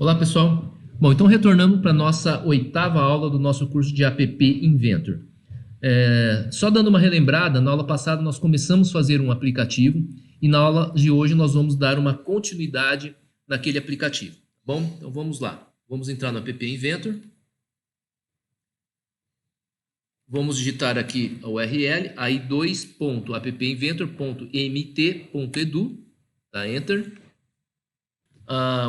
Olá, pessoal. Bom, então retornando para a nossa oitava aula do nosso curso de App Inventor. Só dando uma relembrada, na aula passada nós começamos a fazer um aplicativo e na aula de hoje nós vamos dar uma continuidade naquele aplicativo. Bom, então vamos lá. Vamos entrar no App Inventor. Vamos digitar aqui a URL, aí 2.appinventor.mt.edu, tá? Enter.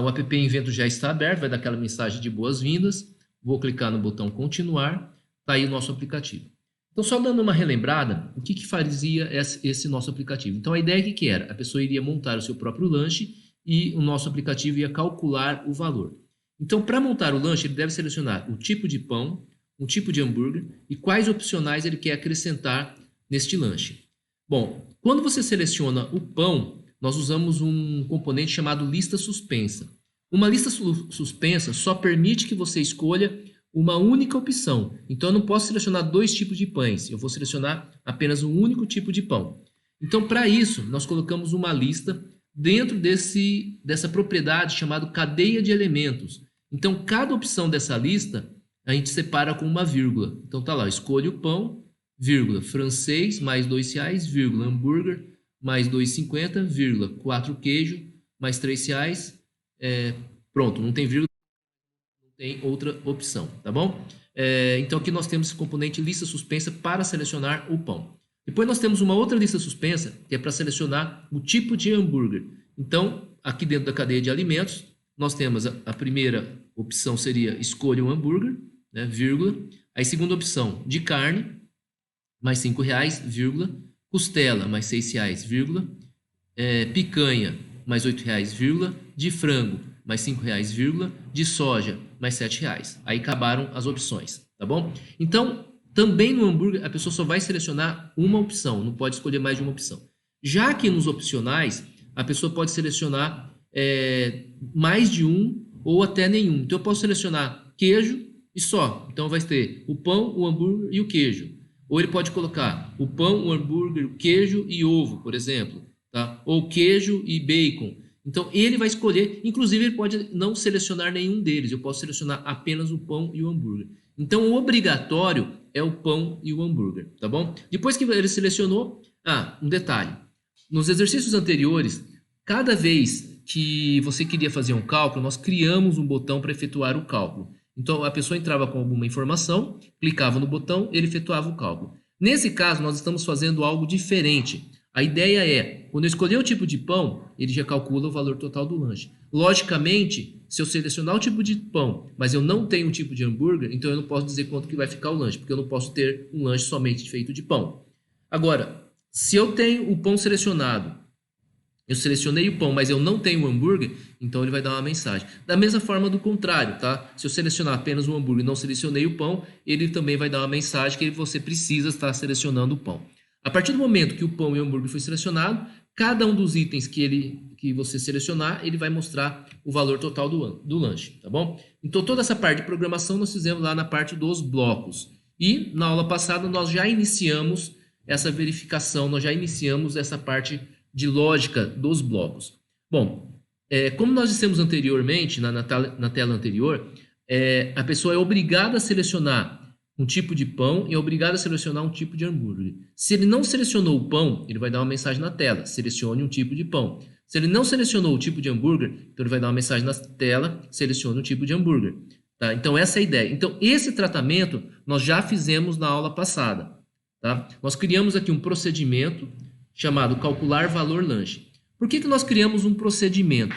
O App Inventor já está aberto, vai dar aquela mensagem de boas-vindas. Vou clicar no botão continuar, está aí o nosso aplicativo. Então, só dando uma relembrada, o que fazia esse nosso aplicativo? Então, a ideia que era? A pessoa iria montar o seu próprio lanche e o nosso aplicativo ia calcular o valor. Então, para montar o lanche, ele deve selecionar o tipo de pão, um tipo de hambúrguer e quais opcionais ele quer acrescentar neste lanche. Bom, quando você seleciona o pão, nós usamos um componente chamado lista suspensa. Uma lista suspensa só permite que você escolha uma única opção. Então, eu não posso selecionar dois tipos de pães. Eu vou selecionar apenas um único tipo de pão. Então, para isso, nós colocamos uma lista dentro dessa propriedade chamada cadeia de elementos. Então, cada opção dessa lista, a gente separa com uma vírgula. Então, tá lá, escolha o pão, vírgula, francês, mais R$2, vírgula, hambúrguer, mais 2,50, vírgula, 4 queijo, mais R$3. Pronto, não tem vírgula, não tem outra opção, tá bom? Então aqui nós temos esse componente lista suspensa para selecionar o pão. Depois nós temos uma outra lista suspensa, que é para selecionar o tipo de hambúrguer. Então, aqui dentro da cadeia de alimentos, nós temos a primeira opção seria escolha um hambúrguer, né, vírgula. Aí segunda opção, de carne, mais R$5, vírgula. Costela, mais R$6, vírgula. Picanha, mais R$8, vírgula. De frango, mais R$5, vírgula. De soja, mais R$7. Aí acabaram as opções, tá bom? Então, também no hambúrguer, a pessoa só vai selecionar uma opção, não pode escolher mais de uma opção. Já que nos opcionais, a pessoa pode selecionar mais de um ou até nenhum. Então, eu posso selecionar queijo e só. Então, vai ter o pão, o hambúrguer e o queijo. Ou ele pode colocar o pão, o hambúrguer, o queijo e ovo, por exemplo. Tá? Ou queijo e bacon. Então, ele vai escolher, inclusive ele pode não selecionar nenhum deles. Eu posso selecionar apenas o pão e o hambúrguer. Então, o obrigatório é o pão e o hambúrguer, tá bom? Depois que ele selecionou, um detalhe. Nos exercícios anteriores, cada vez que você queria fazer um cálculo, nós criamos um botão para efetuar o cálculo. Então, a pessoa entrava com alguma informação, clicava no botão, ele efetuava o cálculo. Nesse caso, nós estamos fazendo algo diferente. A ideia é, quando eu escolher o tipo de pão, ele já calcula o valor total do lanche. Logicamente, se eu selecionar o tipo de pão, mas eu não tenho o tipo de hambúrguer, então eu não posso dizer quanto que vai ficar o lanche, porque eu não posso ter um lanche somente feito de pão. Agora, se eu tenho o pão selecionado, eu selecionei o pão, mas eu não tenho o hambúrguer, então ele vai dar uma mensagem. Da mesma forma do contrário, tá? Se eu selecionar apenas o hambúrguer e não selecionei o pão, ele também vai dar uma mensagem que você precisa estar selecionando o pão. A partir do momento que o pão e o hambúrguer foi selecionado, cada um dos itens que você selecionar, ele vai mostrar o valor total do lanche, tá bom? Então toda essa parte de programação nós fizemos lá na parte dos blocos. E na aula passada nós já iniciamos essa verificação, nós já iniciamos essa parte de lógica dos blocos. Bom, como nós dissemos anteriormente, na tela anterior, a pessoa é obrigada a selecionar um tipo de pão e é obrigado a selecionar um tipo de hambúrguer. Se ele não selecionou o pão, ele vai dar uma mensagem na tela, selecione um tipo de pão. Se ele não selecionou o tipo de hambúrguer, então ele vai dar uma mensagem na tela, selecione um tipo de hambúrguer. Tá? Então essa é a ideia. Então esse tratamento nós já fizemos na aula passada. Tá? Nós criamos aqui um procedimento chamado calcular valor lanche. Por que nós criamos um procedimento?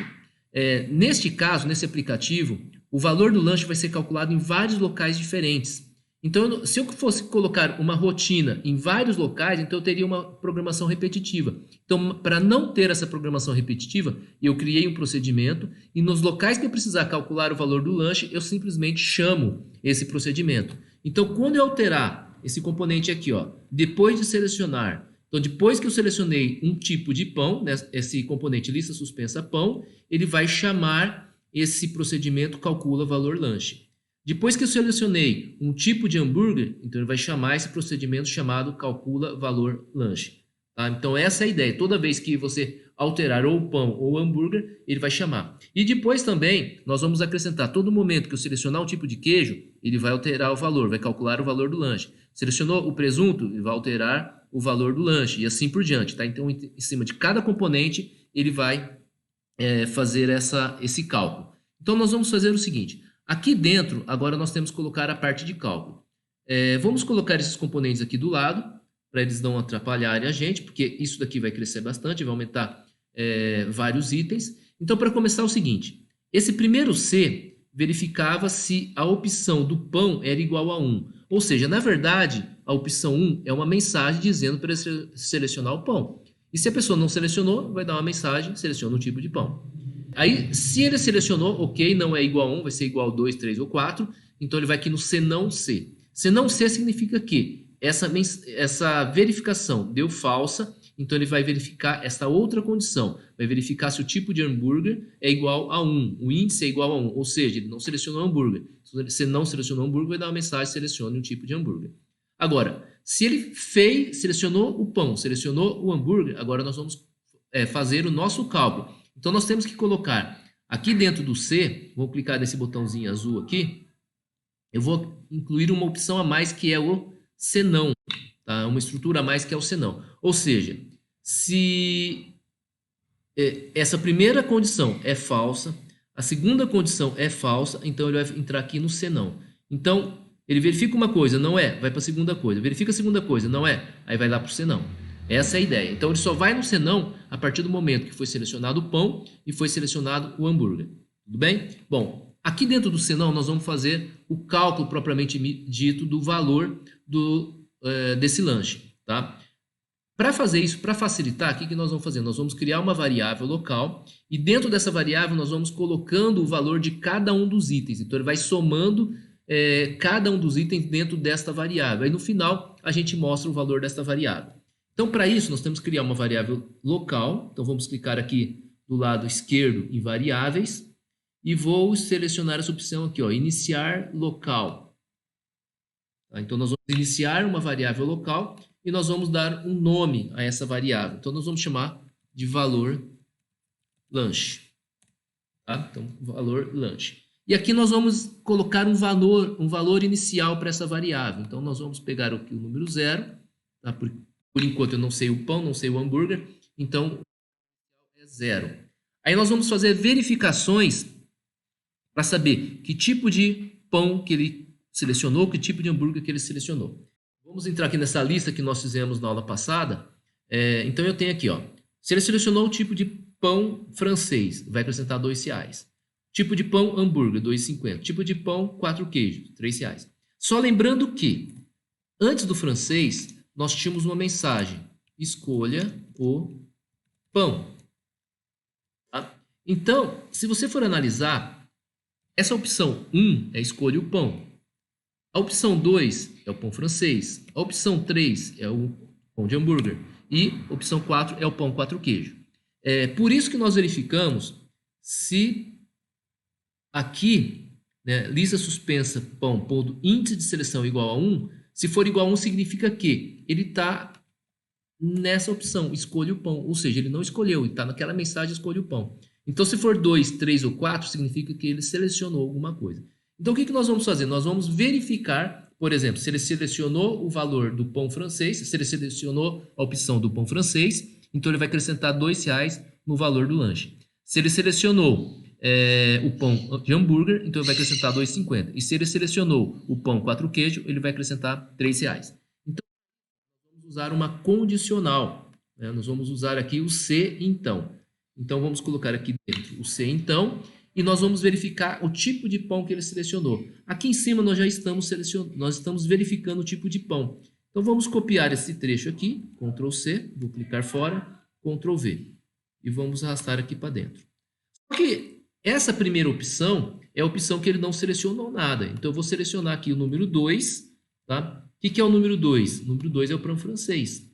Neste caso, nesse aplicativo, o valor do lanche vai ser calculado em vários locais diferentes. Então, se eu fosse colocar uma rotina em vários locais, então eu teria uma programação repetitiva. Então, para não ter essa programação repetitiva, eu criei um procedimento e nos locais que eu precisar calcular o valor do lanche, eu simplesmente chamo esse procedimento. Então, quando eu alterar esse componente aqui, depois de selecionar, então depois que eu selecionei um tipo de pão, né, esse componente lista suspensa pão, ele vai chamar esse procedimento calcula valor lanche. Depois que eu selecionei um tipo de hambúrguer, então ele vai chamar esse procedimento chamado calcula valor lanche. Tá? Então essa é a ideia. Toda vez que você alterar ou o pão ou o hambúrguer, ele vai chamar. E depois também nós vamos acrescentar, todo momento que eu selecionar um tipo de queijo, ele vai alterar o valor, vai calcular o valor do lanche. Selecionou o presunto, ele vai alterar o valor do lanche e assim por diante, tá? Então, em cima de cada componente, ele vai fazer esse cálculo. Então, nós vamos fazer o seguinte, aqui dentro, agora nós temos que colocar a parte de cálculo. Vamos colocar esses componentes aqui do lado, para eles não atrapalharem a gente, porque isso daqui vai crescer bastante, vai aumentar vários itens. Então, para começar, é o seguinte, esse primeiro C verificava se a opção do pão era igual a 1. Ou seja, na verdade, a opção 1 é uma mensagem dizendo para ele selecionar o pão. E se a pessoa não selecionou, vai dar uma mensagem, seleciona um tipo de pão. Aí, se ele selecionou, ok, não é igual a 1, vai ser igual a 2, 3 ou 4, então ele vai aqui no C não C. Se não C significa que essa verificação deu falsa, então ele vai verificar essa outra condição, vai verificar se o tipo de hambúrguer é igual a 1, o índice é igual a 1, ou seja, ele não selecionou hambúrguer. Se você não selecionou hambúrguer, vai dar uma mensagem, selecione um tipo de hambúrguer. Agora, se ele selecionou o pão, selecionou o hambúrguer, agora nós vamos fazer o nosso cálculo. Então nós temos que colocar aqui dentro do C, vou clicar nesse botãozinho azul aqui, eu vou incluir uma opção a mais que é o senão, tá? Uma estrutura a mais que é o senão. Ou seja, se essa primeira condição é falsa, a segunda condição é falsa, então ele vai entrar aqui no senão. Então, ele verifica uma coisa, não é, vai para a segunda coisa. Verifica a segunda coisa, não é, aí vai lá para o senão. Essa é a ideia. Então, ele só vai no senão a partir do momento que foi selecionado o pão e foi selecionado o hambúrguer. Tudo bem? Bom, aqui dentro do senão nós vamos fazer o cálculo propriamente dito do valor desse lanche, tá? Para fazer isso, para facilitar, o que nós vamos fazer? Nós vamos criar uma variável local e dentro dessa variável nós vamos colocando o valor de cada um dos itens. Então, ele vai somando cada um dos itens dentro desta variável. Aí, no final, a gente mostra o valor desta variável. Então, para isso, nós temos que criar uma variável local. Então, vamos clicar aqui do lado esquerdo em variáveis e vou selecionar essa opção aqui, ó, iniciar local. Tá? Então, nós vamos iniciar uma variável local e nós vamos dar um nome a essa variável. Então, nós vamos chamar de valor lanche. Tá? Então, valor lanche. E aqui nós vamos colocar um valor inicial para essa variável. Então, nós vamos pegar aqui o número 0. Tá? Por enquanto, eu não sei o pão, não sei o hambúrguer. Então, é 0. Aí, nós vamos fazer verificações para saber que tipo de pão que ele selecionou, que tipo de hambúrguer que ele selecionou. Vamos entrar aqui nessa lista que nós fizemos na aula passada. Então, eu tenho aqui, ó, se ele selecionou o tipo de pão francês, vai acrescentar R$2. Tipo de pão hambúrguer, R$2,50. Tipo de pão 4 queijos, R$3. Só lembrando que, antes do francês, nós tínhamos uma mensagem. Escolha o pão. Tá? Então, se você for analisar, essa opção 1 é escolha o pão. A opção 2 é o pão francês. A opção 3 é o pão de hambúrguer. E a opção 4 é o pão 4 queijo. Por isso que nós verificamos se aqui, né, lista suspensa pão, ponto índice de seleção igual a 1, se for igual a 1 significa que ele está nessa opção, escolha o pão. Ou seja, ele não escolheu, ele está naquela mensagem, escolha o pão. Então, se for 2, 3 ou 4, significa que ele selecionou alguma coisa. Então, o que nós vamos fazer? Nós vamos verificar, por exemplo, se ele selecionou o valor do pão francês, se ele selecionou a opção do pão francês, então ele vai acrescentar R$2 no valor do lanche. Se ele selecionou o pão de hambúrguer, então ele vai acrescentar R$2,50. E se ele selecionou o pão 4 queijo, ele vai acrescentar R$3. Então, vamos usar uma condicional. Né? Nós vamos usar aqui o C, então. Então, vamos colocar aqui dentro o C, então, e nós vamos verificar o tipo de pão que ele selecionou. Aqui em cima, nós já estamos verificando o tipo de pão. Então, vamos copiar esse trecho aqui, Ctrl C, vou clicar fora, Ctrl V, e vamos arrastar aqui para dentro. Só que essa primeira opção é a opção que ele não selecionou nada. Então, eu vou selecionar aqui o número 2, tá? O que é o número 2? O número 2 é o pão francês.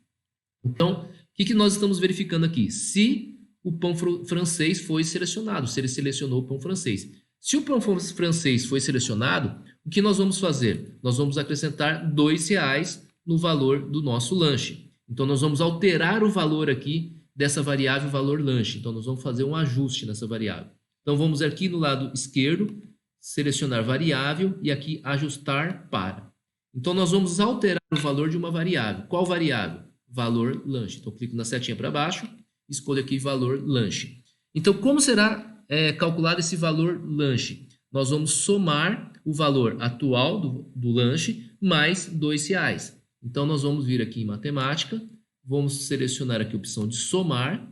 Então, o que nós estamos verificando aqui? Se o pão francês foi selecionado, se ele selecionou o pão francês. Se o pão francês foi selecionado, o que nós vamos fazer? Nós vamos acrescentar R$2 no valor do nosso lanche. Então, nós vamos alterar o valor aqui dessa variável valor lanche. Então, nós vamos fazer um ajuste nessa variável. Então, vamos aqui no lado esquerdo, selecionar variável e aqui ajustar para. Então, nós vamos alterar o valor de uma variável. Qual variável? Valor lanche. Então, clico na setinha para baixo, escolho aqui valor lanche. Então, como será calculado esse valor lanche? Nós vamos somar o valor atual do lanche mais R$2. Então, nós vamos vir aqui em matemática, vamos selecionar aqui a opção de somar,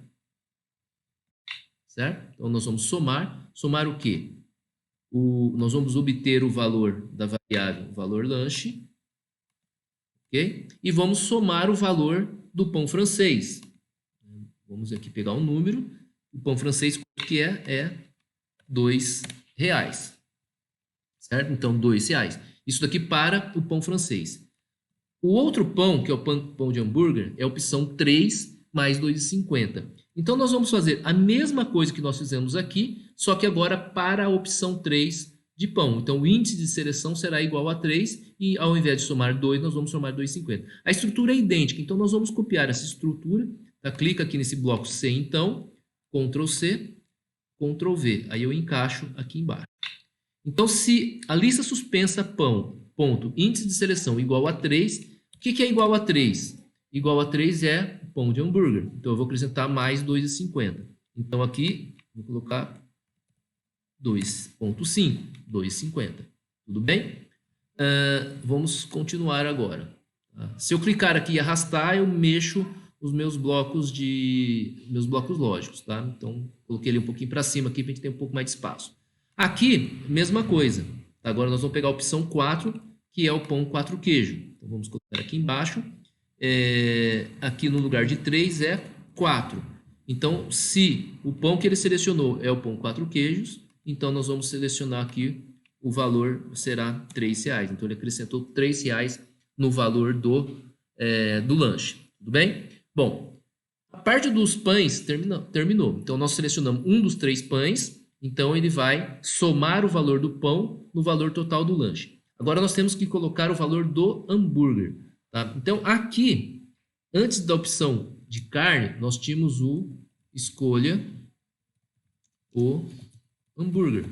certo? Então, nós vamos somar. Somar o quê? Nós vamos obter o valor da variável, o valor lanche, ok? E vamos somar o valor do pão francês. Vamos aqui pegar um número. O pão francês, quanto que é? É R$2. Certo? Então, R$2. Isso daqui para o pão francês. O outro pão, que é o pão de hambúrguer, é a opção 3 mais R$2,50. Então, nós vamos fazer a mesma coisa que nós fizemos aqui, só que agora para a opção 3 de pão. Então, o índice de seleção será igual a 3 e ao invés de somar 2, nós vamos somar R$2,50. A estrutura é idêntica, então nós vamos copiar essa estrutura. Tá? Clica aqui nesse bloco C, então, Ctrl C, Ctrl V. Aí eu encaixo aqui embaixo. Então, se a lista suspensa pão, ponto, índice de seleção igual a 3, o que é igual a 3? Igual a 3 é pão de hambúrguer. Então, eu vou acrescentar mais R$2,50. Então, aqui, vou colocar 2,5, R$2,50. Tudo bem? Vamos continuar agora. Se eu clicar aqui e arrastar, eu mexo os meus blocos lógicos, tá? Então, coloquei ele um pouquinho para cima aqui para a gente ter um pouco mais de espaço. Aqui, mesma coisa. Agora nós vamos pegar a opção 4, que é o pão 4 queijo. Então, vamos colocar aqui embaixo. Aqui no lugar de 3 é 4. Então, se o pão que ele selecionou é o pão 4 queijos, então nós vamos selecionar aqui o valor será R$3. Então, ele acrescentou R$3 no valor do lanche. Tudo bem? Bom, a parte dos pães terminou. Então, nós selecionamos um dos 3 pães. Então, ele vai somar o valor do pão no valor total do lanche. Agora, nós temos que colocar o valor do hambúrguer. Tá? Então, aqui, antes da opção de carne, nós tínhamos escolha o hambúrguer,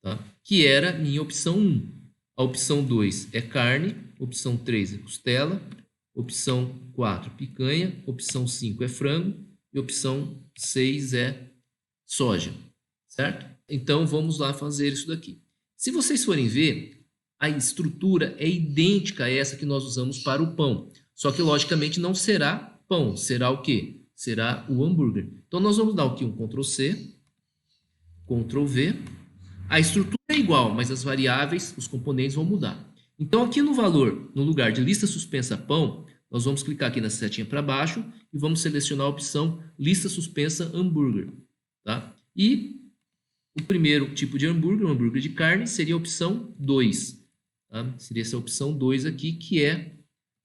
tá? Que era minha opção 1. A opção 2 é carne, opção 3 é costela, opção 4 picanha, opção 5 é frango e opção 6 é soja. Certo? Então, vamos lá fazer isso daqui. Se vocês forem ver, a estrutura é idêntica a essa que nós usamos para o pão. Só que, logicamente, não será pão. Será o quê? Será o hambúrguer. Então, nós vamos dar aqui um Ctrl C, Ctrl V. A estrutura é igual, mas as variáveis, os componentes vão mudar. Então, aqui no valor, no lugar de lista suspensa pão, nós vamos clicar aqui na setinha para baixo e vamos selecionar a opção lista suspensa hambúrguer. Tá? E o primeiro tipo de hambúrguer, um hambúrguer de carne, seria a opção 2. Tá? Seria essa opção 2 aqui, que é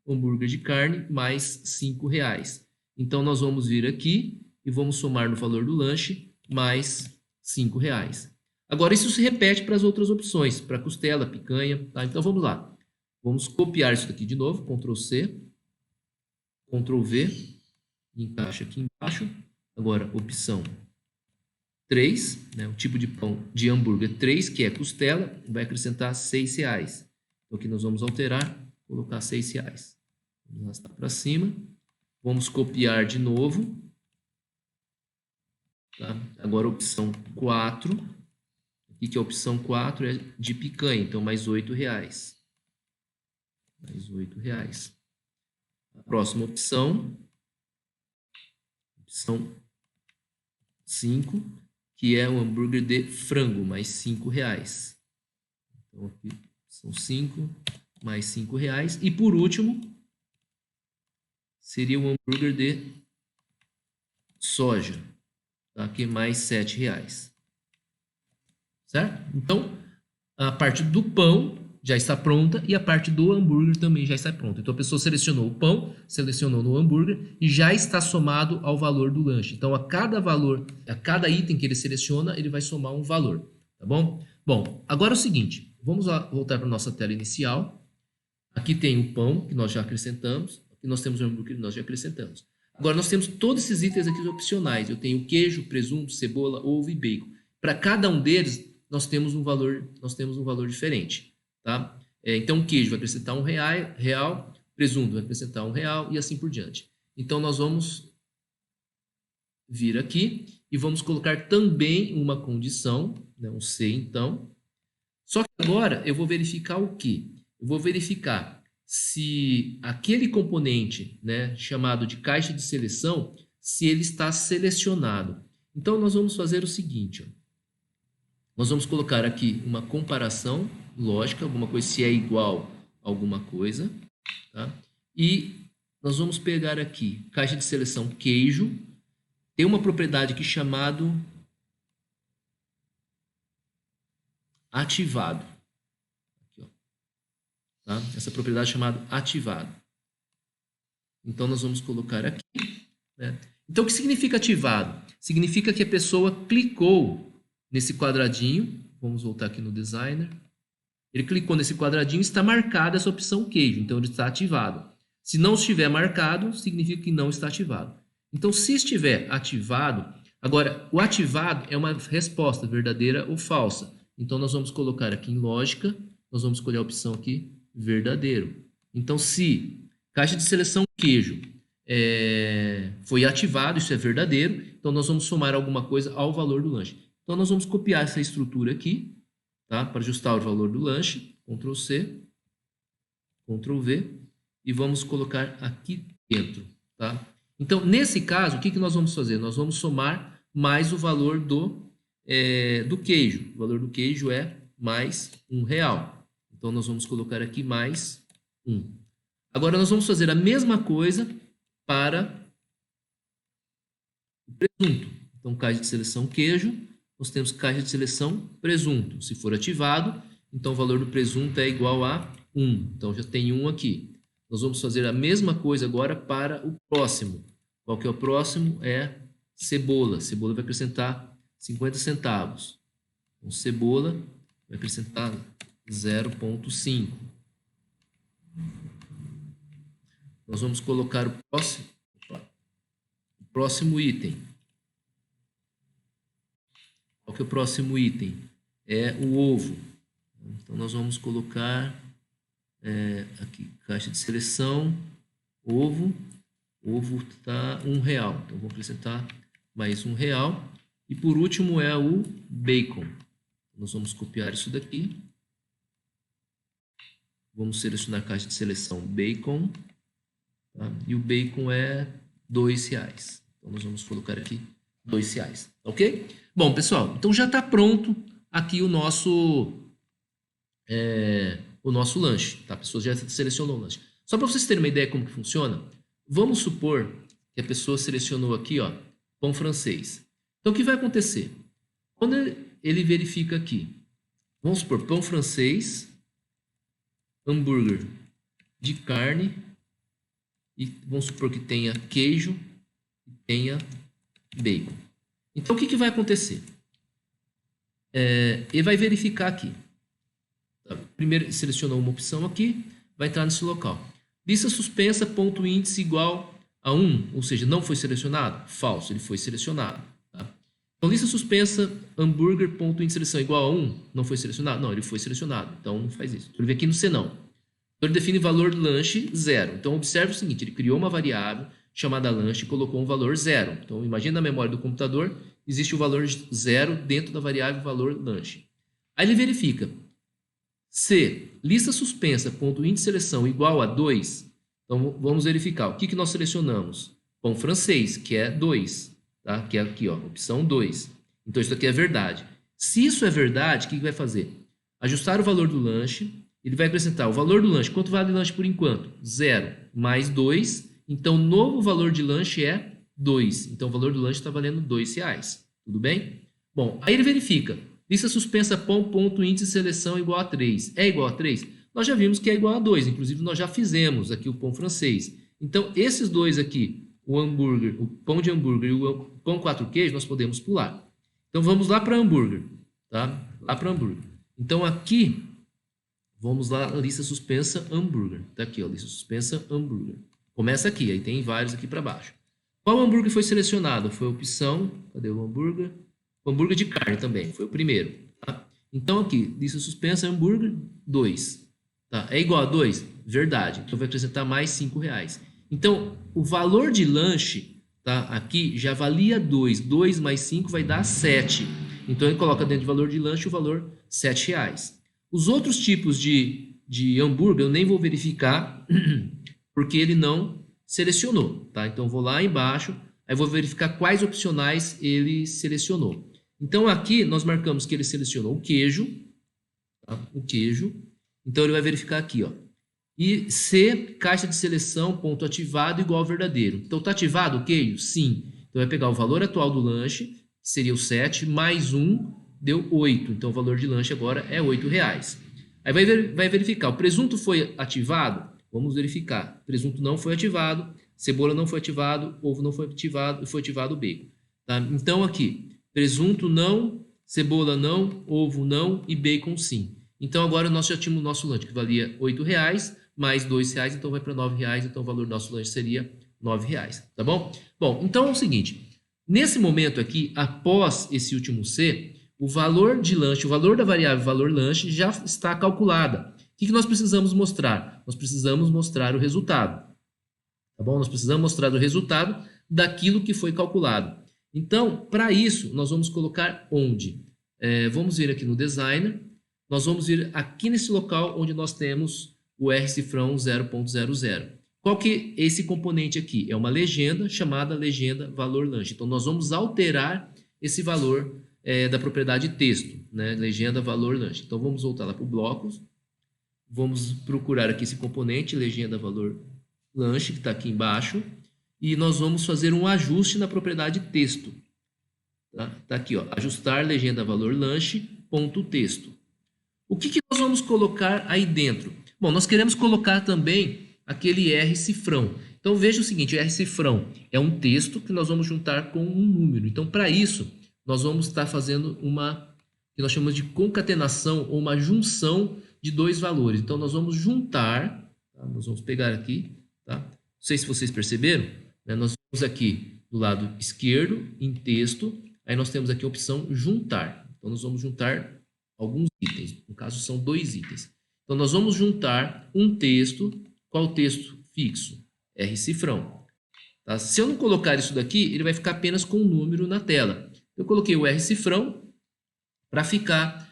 hambúrguer de carne mais R$5. Então, nós vamos vir aqui e vamos somar no valor do lanche mais R$5. Agora, isso se repete para as outras opções, para costela, picanha. Tá? Então, vamos lá. Vamos copiar isso daqui de novo, Ctrl C, Ctrl V, encaixa aqui embaixo. Agora, opção 3, né, o tipo de pão de hambúrguer 3, que é costela, vai acrescentar R$6. Então, aqui nós vamos alterar, colocar R$6. Vamos arrastar para cima. Vamos copiar de novo. Tá? Agora, a opção 4. Aqui que a opção 4 é de picanha, então mais R$8. Mais R$8. A próxima opção 5, que é um hambúrguer de frango, mais R$5. Então, aqui são 5 mais R$5. E por último, seria um hambúrguer de soja, tá? Que é mais R$7. Certo? Então, a parte do pão já está pronta e a parte do hambúrguer também já está pronta. Então, a pessoa selecionou o pão, selecionou no hambúrguer e já está somado ao valor do lanche. Então, a cada item que ele seleciona, ele vai somar um valor. Tá bom? Bom, agora é o seguinte. Vamos voltar para a nossa tela inicial. Aqui tem o pão que nós já acrescentamos. Aqui nós temos o hambúrguer que nós já acrescentamos. Agora, nós temos todos esses itens aqui opcionais. Eu tenho queijo, presunto, cebola, ovo e bacon. Para cada um deles, nós temos um valor diferente. Tá? Então, o queijo vai acrescentar R$1, presunto vai acrescentar R$1 e assim por diante. Então, nós vamos vir aqui e vamos colocar também uma condição, né, um se então. Só que agora eu vou verificar o quê? Eu vou verificar se aquele componente, né, chamado de caixa de seleção, se ele está selecionado. Então, nós vamos fazer o seguinte. Ó. Nós vamos colocar aqui uma comparação lógica, alguma coisa se é igual a alguma coisa. Tá? E nós vamos pegar aqui caixa de seleção queijo. Tem uma propriedade aqui chamado ativado. Aqui, ó. Tá? Essa propriedade é chamada ativado. Então, nós vamos colocar aqui. Né? Então, o que significa ativado? Significa que a pessoa clicou nesse quadradinho. Vamos voltar aqui no designer. Ele clicou nesse quadradinho e está marcada essa opção queijo. Então, ele está ativado. Se não estiver marcado, significa que não está ativado. Então, se estiver ativado... Agora, o ativado é uma resposta verdadeira ou falsa. Então, nós vamos colocar aqui em lógica, nós vamos escolher a opção aqui, verdadeiro. Então, se caixa de seleção queijo foi ativado, isso é verdadeiro, então nós vamos somar alguma coisa ao valor do lanche. Então, nós vamos copiar essa estrutura aqui, tá? Para ajustar o valor do lanche, Ctrl C, Ctrl V, e vamos colocar aqui dentro, tá? Então, nesse caso, o que nós vamos fazer? Nós vamos somar mais o valor do queijo. O valor do queijo é mais R$1. Então, nós vamos colocar aqui mais 1. Agora, nós vamos fazer a mesma coisa para o presunto. Então, caixa de seleção queijo, nós temos caixa de seleção presunto. Se for ativado, então o valor do presunto é igual a 1. Então, já tem 1 aqui. Nós vamos fazer a mesma coisa agora para o próximo. Qual que é o próximo? É cebola. Cebola vai acrescentar 50 centavos. Então, cebola vai acrescentar 0,5. Nós vamos colocar o próximo item. Qual que é o próximo item? É o ovo. Então, nós vamos colocar aqui, caixa de seleção, ovo. Ovo está R$1. Então, vou acrescentar mais R$1. E por último é o bacon. Nós vamos copiar isso daqui. Vamos selecionar a caixa de seleção bacon. Tá? E o bacon é R$2. Então, nós vamos colocar aqui R$2. Ok? Bom, pessoal, então já está pronto aqui o nosso lanche. Tá? A pessoa já selecionou o lanche. Só para vocês terem uma ideia como que funciona, vamos supor que a pessoa selecionou aqui, ó, pão francês. Então, o que vai acontecer? Quando ele verifica aqui, vamos supor, pão francês, hambúrguer de carne, e vamos supor que tenha queijo e tenha bacon. Então, o que vai acontecer? Ele vai verificar aqui. Primeiro, selecionou uma opção aqui, vai entrar nesse local. Lista suspensa, ponto índice igual a 1, ou seja, não foi selecionado? Falso, ele foi selecionado. Tá? Então, lista suspensa, hambúrguer, ponto índice seleção igual a 1, não foi selecionado? Não, ele foi selecionado, então não faz isso. Ele vem aqui no senão. Então, ele define valor do lanche 0. Então, observe o seguinte, ele criou uma variável chamada lanche e colocou um valor 0. Então, imagina na memória do computador, existe o valor 0 dentro da variável valor lanche. Aí ele verifica se lista suspensa, ponto índice seleção igual a 2, então vamos verificar. O que nós selecionamos? Pão francês, que é 2, tá? Que é aqui, ó, opção 2. Então, isso aqui é verdade. Se isso é verdade, o que vai fazer? Ajustar o valor do lanche, ele vai acrescentar o valor do lanche. Quanto vale o lanche por enquanto? 0 mais 2. Então, o novo valor de lanche é 2. Então, o valor do lanche está valendo R$2. Tudo bem? Bom, aí ele verifica. Lista suspensa pão, ponto, índice, seleção igual a 3. É igual a 3? Nós já vimos que é igual a 2. Inclusive, nós já fizemos aqui o pão francês. Então, esses dois aqui, o hambúrguer, o pão de hambúrguer e o pão 4 queijos, nós podemos pular. Então, vamos lá para hambúrguer. Tá? Lá para hambúrguer. Então, aqui, vamos lá, lista suspensa hambúrguer. Tá aqui, ó, lista suspensa hambúrguer. Começa aqui, aí tem vários aqui para baixo. Qual hambúrguer foi selecionado? Foi a opção, cadê o hambúrguer? O hambúrguer de carne também, foi o primeiro. Tá? Então aqui, lista suspensa, hambúrguer 2. Tá? É igual a 2? Verdade. Então vai acrescentar mais R$5. Então, o valor de lanche, tá? Aqui já valia 2. 2 mais 5 vai dar 7. Então ele coloca dentro de valor de lanche o valor R$7. Os outros tipos de hambúrguer eu nem vou verificar, porque ele não selecionou, tá? Então eu vou lá embaixo, aí vou verificar quais opcionais ele selecionou. Então aqui nós marcamos que ele selecionou o queijo, tá? O queijo. Então ele vai verificar aqui, ó. E C, caixa de seleção, ponto ativado igual ao verdadeiro. Então tá ativado o queijo? Sim. Então vai pegar o valor atual do lanche, que seria o 7, mais 1, deu 8. Então o valor de lanche agora é R$8. Aí vai verificar, o presunto foi ativado? Vamos verificar. Presunto não foi ativado, cebola não foi ativado, ovo não foi ativado e foi ativado o bacon. Tá? Então aqui, presunto não, cebola não, ovo não e bacon sim. Então agora nós já tínhamos o nosso lanche que valia R$8 mais R$2, então vai para R$9, então o valor do nosso lanche seria R$9, tá bom? Bom, então é o seguinte, nesse momento aqui, após esse último C, o valor de lanche, o valor da variável valor lanche já está calculada. O que nós precisamos mostrar? Nós precisamos mostrar o resultado. Tá bom? Nós precisamos mostrar o resultado daquilo que foi calculado. Então, para isso, nós vamos colocar onde? Vamos vir aqui no Designer. Nós vamos vir aqui nesse local onde nós temos o R-cifrão 0.00. Qual que é esse componente aqui? É uma legenda chamada legenda valor lanche. Então, nós vamos alterar esse valor da propriedade texto, né? Legenda valor lanche. Então, vamos voltar lá para o blocos. Vamos procurar aqui esse componente, legenda valor lanche, que está aqui embaixo, e nós vamos fazer um ajuste na propriedade texto. Tá aqui, ó, ajustar legenda valor lanche, ponto texto. O que nós vamos colocar aí dentro? Bom, nós queremos colocar também aquele R-cifrão. Então veja o seguinte, o R-cifrão é um texto que nós vamos juntar com um número. Então para isso, nós vamos estar fazendo uma, que nós chamamos de concatenação ou uma junção de dois valores. Então, nós vamos juntar, tá? Nós vamos pegar aqui, tá? Não sei se vocês perceberam, né? Nós temos aqui do lado esquerdo, em texto, aí nós temos aqui a opção juntar. Então, nós vamos juntar alguns itens, no caso são 2 itens. Então, nós vamos juntar um texto, qual texto fixo? R-cifrão. Tá? Se eu não colocar isso daqui, ele vai ficar apenas com um número na tela. Eu coloquei o R-cifrão para ficar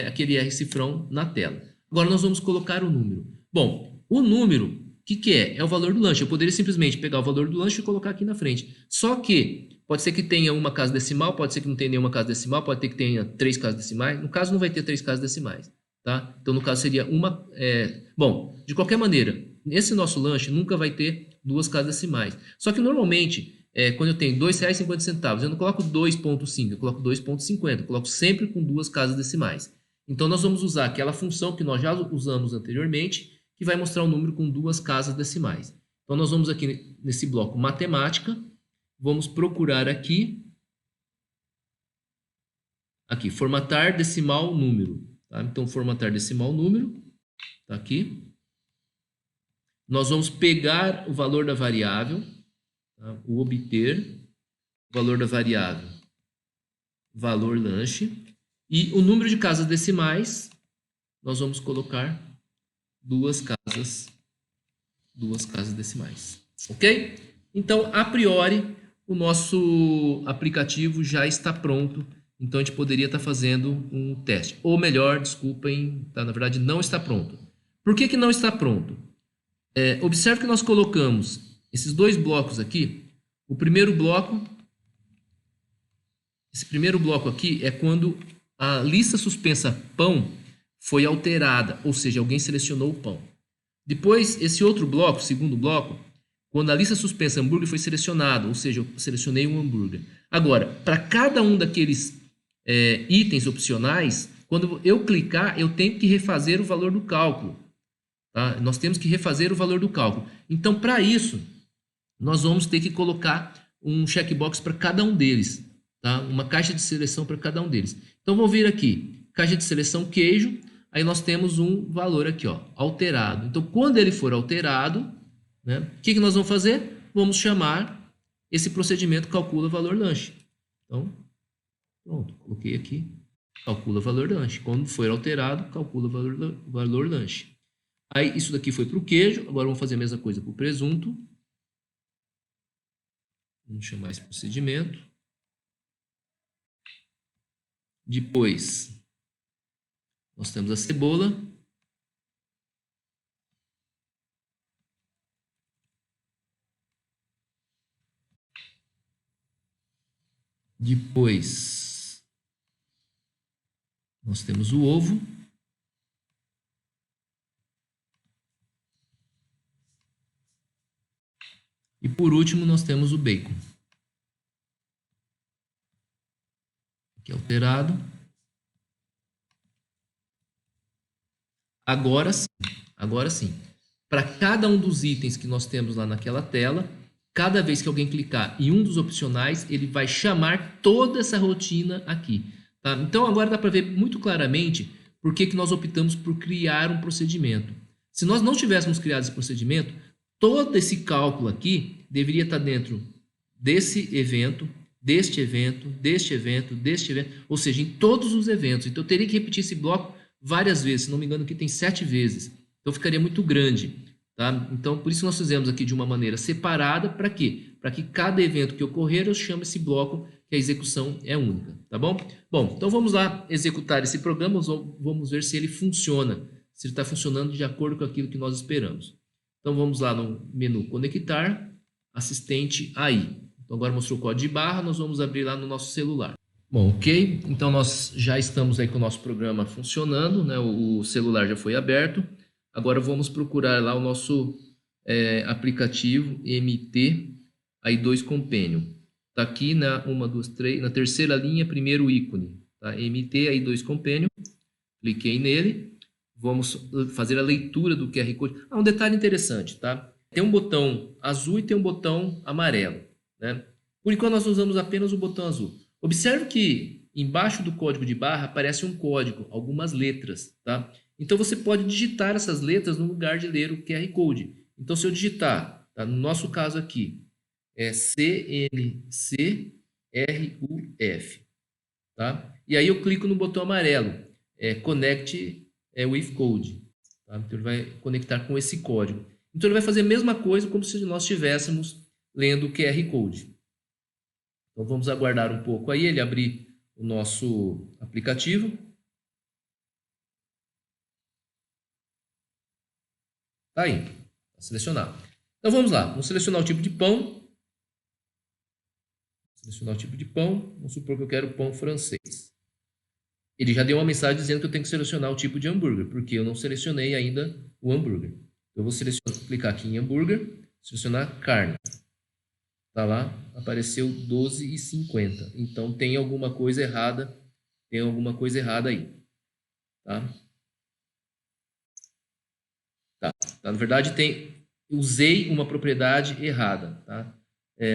aquele R-cifrão na tela. Agora nós vamos colocar o número. Bom, o número, o que é? É o valor do lanche. Eu poderia simplesmente pegar o valor do lanche e colocar aqui na frente. Só que pode ser que tenha uma casa decimal, pode ser que não tenha nenhuma casa decimal, pode ter que tenha 3 casas decimais. No caso, não vai ter 3 casas decimais. Tá? Então, no caso, seria uma... Bom, de qualquer maneira, esse nosso lanche nunca vai ter 2 casas decimais. Só que, normalmente, quando eu tenho R$2,50, eu não coloco 2,5, eu coloco 2,50. Eu coloco sempre com 2 casas decimais. Então, nós vamos usar aquela função que nós já usamos anteriormente, que vai mostrar o número com 2 casas decimais. Então, nós vamos aqui nesse bloco matemática, vamos procurar aqui, formatar decimal número. Tá? Então, formatar decimal número, está aqui. Nós vamos pegar o valor da variável, tá? O obter, o valor da variável, valor lanche. E o número de casas decimais, nós vamos colocar 2 casas decimais. Ok? Então, a priori, o nosso aplicativo já está pronto. Então, a gente poderia estar fazendo um teste. Ou melhor, desculpem, tá? Na verdade, não está pronto. Por que não está pronto? Observe que nós colocamos esses 2 blocos aqui. O primeiro bloco, esse primeiro bloco aqui é quando a lista suspensa pão foi alterada, ou seja, alguém selecionou o pão. Depois, esse outro bloco, segundo bloco, quando a lista suspensa hambúrguer foi selecionada, ou seja, eu selecionei um hambúrguer. Agora, para cada um daqueles itens opcionais, quando eu clicar, eu tenho que refazer o valor do cálculo. Tá? Nós temos que refazer o valor do cálculo. Então, para isso, nós vamos ter que colocar um checkbox para cada um deles. Tá? Uma caixa de seleção para cada um deles. Então, vou vir aqui, caixa de seleção queijo, aí nós temos um valor aqui, ó, alterado. Então, quando ele for alterado, né, o que nós vamos fazer? Vamos chamar esse procedimento calcula valor lanche. Então, pronto, coloquei aqui, calcula valor lanche. Quando for alterado, calcula valor lanche. Aí, isso daqui foi para o queijo, agora vamos fazer a mesma coisa para o presunto. Vamos chamar esse procedimento. Depois, nós temos a cebola. Depois, nós temos o ovo. E por último, nós temos o bacon. Aqui alterado. Agora sim. Para cada um dos itens que nós temos lá naquela tela, cada vez que alguém clicar em um dos opcionais, ele vai chamar toda essa rotina aqui. Tá? Então, agora dá para ver muito claramente por que nós optamos por criar um procedimento. Se nós não tivéssemos criado esse procedimento, todo esse cálculo aqui deveria estar dentro desse evento, deste evento, deste evento, deste evento, ou seja, em todos os eventos. Então, eu teria que repetir esse bloco várias vezes. Se não me engano, aqui tem 7 vezes. Então, ficaria muito grande. Tá? Então, por isso nós fizemos aqui de uma maneira separada. Para quê? Para que cada evento que ocorrer, eu chame esse bloco que a execução é única. Tá bom? Bom, então vamos lá executar esse programa. Vamos ver se ele funciona. Se ele está funcionando de acordo com aquilo que nós esperamos. Então, vamos lá no menu Conectar, Assistente AI. Então, agora mostrou o código de barra, nós vamos abrir lá no nosso celular. Bom, ok. Então, nós já estamos aí com o nosso programa funcionando, né? O celular já foi aberto. Agora, vamos procurar lá o nosso aplicativo MT AI2 Companion. Está aqui na na terceira linha, primeiro ícone. Tá? MT AI2 Companion. Cliquei nele. Vamos fazer a leitura do QR Code. Um detalhe interessante, tá? Tem um botão azul e tem um botão amarelo, né? Por enquanto, nós usamos apenas o botão azul. Observe que embaixo do código de barra aparece um código, algumas letras, tá? Então, você pode digitar essas letras no lugar de ler o QR Code. Então, se eu digitar, tá? No nosso caso aqui, é CNCRUF, tá? E aí eu clico no botão amarelo, Connect with Code, tá? Então, ele vai conectar com esse código. Então, ele vai fazer a mesma coisa como se nós estivéssemos lendo o QR Code. Então, vamos aguardar um pouco aí ele abrir o nosso aplicativo. Tá aí, tá selecionado. Então, vamos lá. Vamos selecionar o tipo de pão. Selecionar o tipo de pão. Vamos supor que eu quero pão francês. Ele já deu uma mensagem dizendo que eu tenho que selecionar o tipo de hambúrguer, porque eu não selecionei ainda o hambúrguer. Eu vou clicar aqui em hambúrguer, selecionar carne. Tá lá, apareceu 12,50. Então tem alguma coisa errada, aí, tá? Tá. Na verdade usei uma propriedade errada, tá?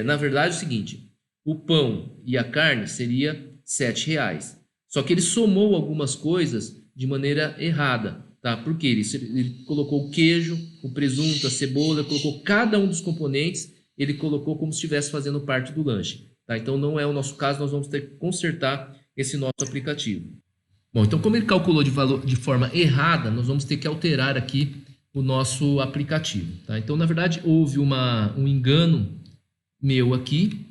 Na verdade é o seguinte, o pão e a carne seria R$7. Só que ele somou algumas coisas de maneira errada, tá? Porque ele colocou o queijo, o presunto, a cebola, colocou cada um dos componentes, ele colocou como se estivesse fazendo parte do lanche, tá? Então não é o nosso caso, nós vamos ter que consertar esse nosso aplicativo. Bom, então como ele calculou de forma errada, nós vamos ter que alterar aqui o nosso aplicativo, tá? Então, na verdade, houve um engano meu aqui,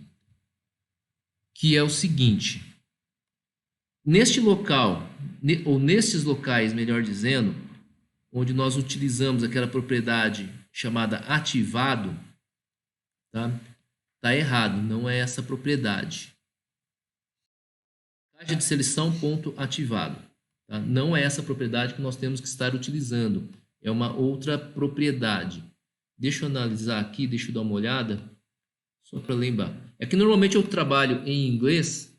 que é o seguinte: neste local, ou nestes locais, melhor dizendo, onde nós utilizamos aquela propriedade chamada ativado, tá errado, não é essa propriedade. Caixa de seleção ponto ativado, tá? Não é essa propriedade que nós temos que estar utilizando, é uma outra propriedade. Deixa eu analisar aqui, deixa eu dar uma olhada, só para lembrar. É que normalmente eu trabalho em inglês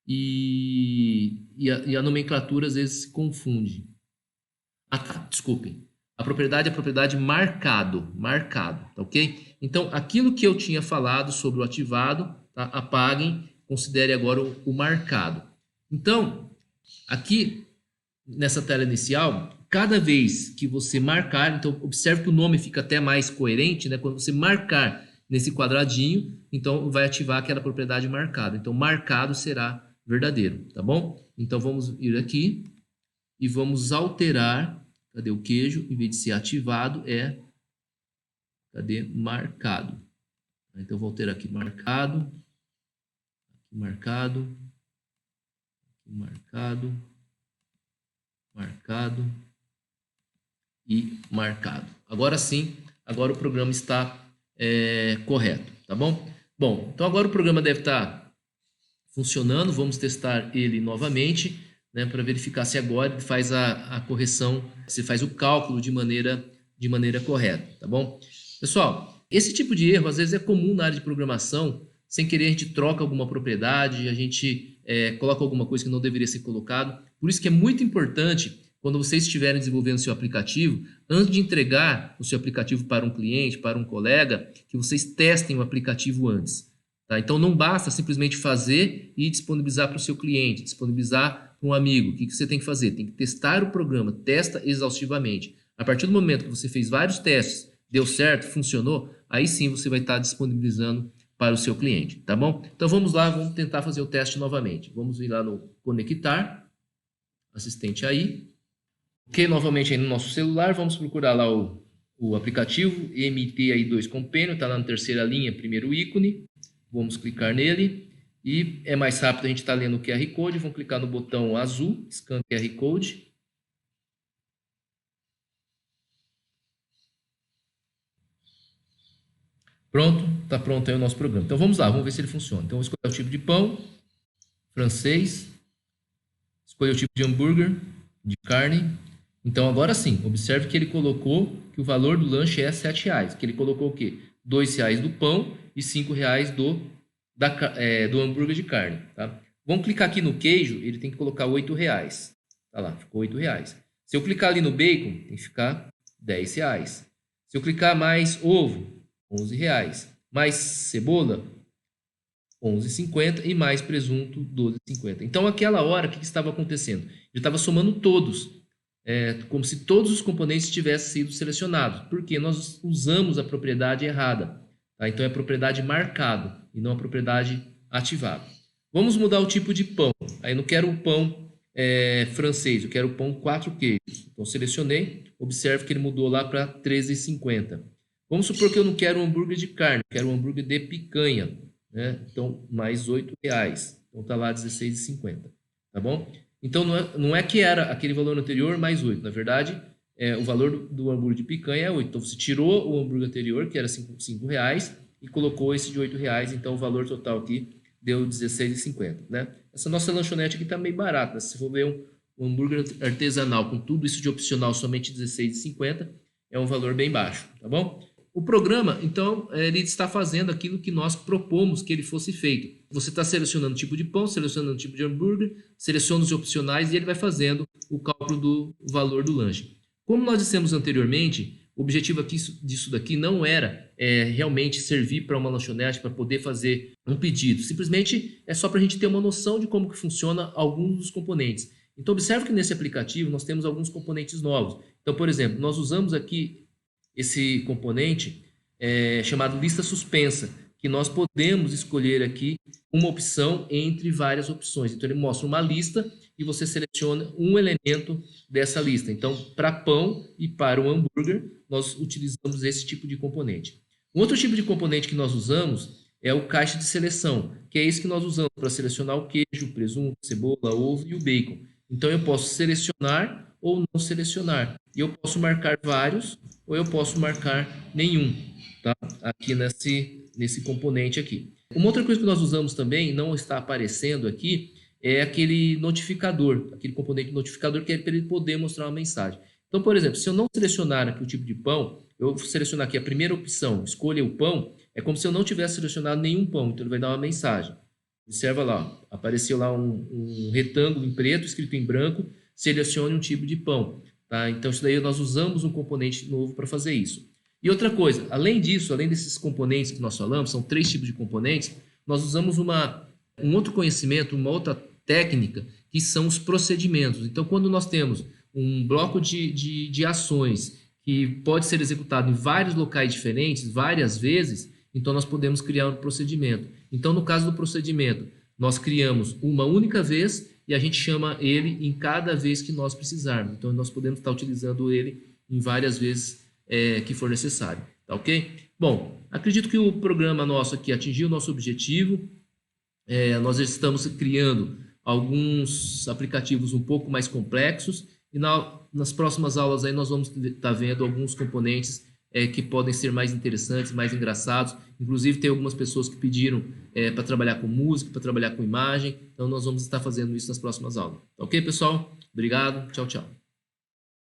e a nomenclatura às vezes se confunde. Desculpem. A propriedade é a propriedade marcado, tá ok? Então, aquilo que eu tinha falado sobre o ativado, tá? Apaguem, considere agora o marcado. Então, aqui nessa tela inicial, cada vez que você marcar, então observe que o nome fica até mais coerente, né? Quando você marcar nesse quadradinho, então vai ativar aquela propriedade marcada. Então, marcado será verdadeiro, tá bom? Então, vamos ir aqui e vamos alterar, cadê o queijo? Em vez de ser ativado, cadê? Marcado. Então, vou alterar aqui marcado, marcado, marcado, marcado e marcado. Agora sim, agora o programa está correto, tá bom? Bom, então agora o programa deve estar funcionando. Vamos testar ele novamente, né, para verificar se agora ele faz a correção, se faz o cálculo de maneira correta, tá bom? Pessoal, esse tipo de erro às vezes é comum na área de programação. Sem querer a gente troca alguma propriedade, a gente coloca alguma coisa que não deveria ser colocado. Por isso que é muito importante, quando vocês estiverem desenvolvendo seu aplicativo, antes de entregar o seu aplicativo para um cliente, para um colega, que vocês testem o aplicativo antes. Tá? Então não basta simplesmente fazer e disponibilizar para o seu cliente, disponibilizar para um amigo. O que você tem que fazer? Tem que testar o programa, testa exaustivamente. A partir do momento que você fez vários testes, deu certo, funcionou, aí sim você vai estar disponibilizando para o seu cliente, tá bom? Então vamos lá, vamos tentar fazer o teste novamente. Vamos ir lá no conectar, assistente aí. Ok, novamente aí no nosso celular, vamos procurar lá o aplicativo MTI2 Companion, está lá na terceira linha, primeiro ícone. Vamos clicar nele e é mais rápido a gente estar lendo o QR Code. Vamos clicar no botão azul, Scan QR Code. Pronto, está pronto aí o nosso programa. Então vamos lá, vamos ver se ele funciona. Então vou escolher o tipo de pão, francês, escolher o tipo de hambúrguer, de carne. Então agora sim, observe que ele colocou que o valor do lanche é R$7, que ele colocou o quê? R$2 do pão e R$5 do hambúrguer de carne. Tá? Vamos clicar aqui no queijo, ele tem que colocar R$8. Tá lá, ficou R$8. Se eu clicar ali no bacon, tem que ficar R$10. Se eu clicar mais ovo, R$11. Mais cebola, R$11,50 e mais presunto, R$12,50. Então, aquela hora, o que estava acontecendo? Ele estava somando todos, como se todos os componentes tivessem sido selecionados, porque nós usamos a propriedade errada. Tá? Então, é a propriedade marcado e não a propriedade ativada. Vamos mudar o tipo de pão. Aí, não quero o pão francês, eu quero o pão 4 queijos. Então, selecionei, observe que ele mudou lá para R$13,50. Vamos supor que eu não quero um hambúrguer de carne, eu quero um hambúrguer de picanha, né? Então, mais R$8. Então, está lá R$16,50, tá bom? Então, não é que era aquele valor anterior mais 8. Na verdade, o valor do hambúrguer de picanha é 8. Então, você tirou o hambúrguer anterior, que era R$5, e colocou esse de R$8. Então, o valor total aqui deu R$16,50, né? Essa nossa lanchonete aqui está meio barata. Se for ver um hambúrguer artesanal com tudo isso de opcional, somente R$16,50, é um valor bem baixo, tá bom? O programa, então, ele está fazendo aquilo que nós propomos que ele fosse feito. Você está selecionando o tipo de pão, selecionando o tipo de hambúrguer, seleciona os opcionais e ele vai fazendo o cálculo do valor do lanche. Como nós dissemos anteriormente, o objetivo aqui, disso daqui não era realmente servir para uma lanchonete para poder fazer um pedido. Simplesmente é só para a gente ter uma noção de como que funciona alguns dos componentes. Então, observe que nesse aplicativo nós temos alguns componentes novos. Então, por exemplo, nós usamos aqui esse componente chamado lista suspensa, que nós podemos escolher aqui uma opção entre várias opções. Então, ele mostra uma lista e você seleciona um elemento dessa lista. Então, para pão e para o hambúrguer, nós utilizamos esse tipo de componente. Um outro tipo de componente que nós usamos é o caixa de seleção, que é esse que nós usamos para selecionar o queijo, o presunto, a cebola, o ovo e o bacon. Então, eu posso selecionar ou não selecionar. E eu posso marcar vários ou eu posso marcar nenhum, tá? Aqui nesse componente aqui. Uma outra coisa que nós usamos também, não está aparecendo aqui, é aquele notificador, aquele componente notificador que é para ele poder mostrar uma mensagem. Então, por exemplo, se eu não selecionar aqui o tipo de pão, eu vou selecionar aqui a primeira opção, escolha o pão, é como se eu não tivesse selecionado nenhum pão, então ele vai dar uma mensagem. Observa lá, ó, apareceu lá um retângulo em preto, escrito em branco, selecione um tipo de pão. Tá? Então, isso daí nós usamos um componente novo para fazer isso. E outra coisa, além disso, além desses componentes que nós falamos, são 3 tipos de componentes, nós usamos um outro conhecimento, uma outra técnica, que são os procedimentos. Então, quando nós temos um bloco de ações que pode ser executado em vários locais diferentes, várias vezes, então nós podemos criar um procedimento. Então, no caso do procedimento, nós criamos uma única vez e a gente chama ele em cada vez que nós precisarmos. Então, nós podemos estar utilizando ele em várias vezes que for necessário. Tá ok? Bom, acredito que o programa nosso aqui atingiu o nosso objetivo. Nós estamos criando alguns aplicativos um pouco mais complexos e nas próximas aulas aí nós vamos estar vendo alguns componentes que podem ser mais interessantes, mais engraçados. Inclusive tem algumas pessoas que pediram para trabalhar com música, para trabalhar com imagem. Então nós vamos estar fazendo isso nas próximas aulas. Ok, pessoal? Obrigado. Tchau, tchau.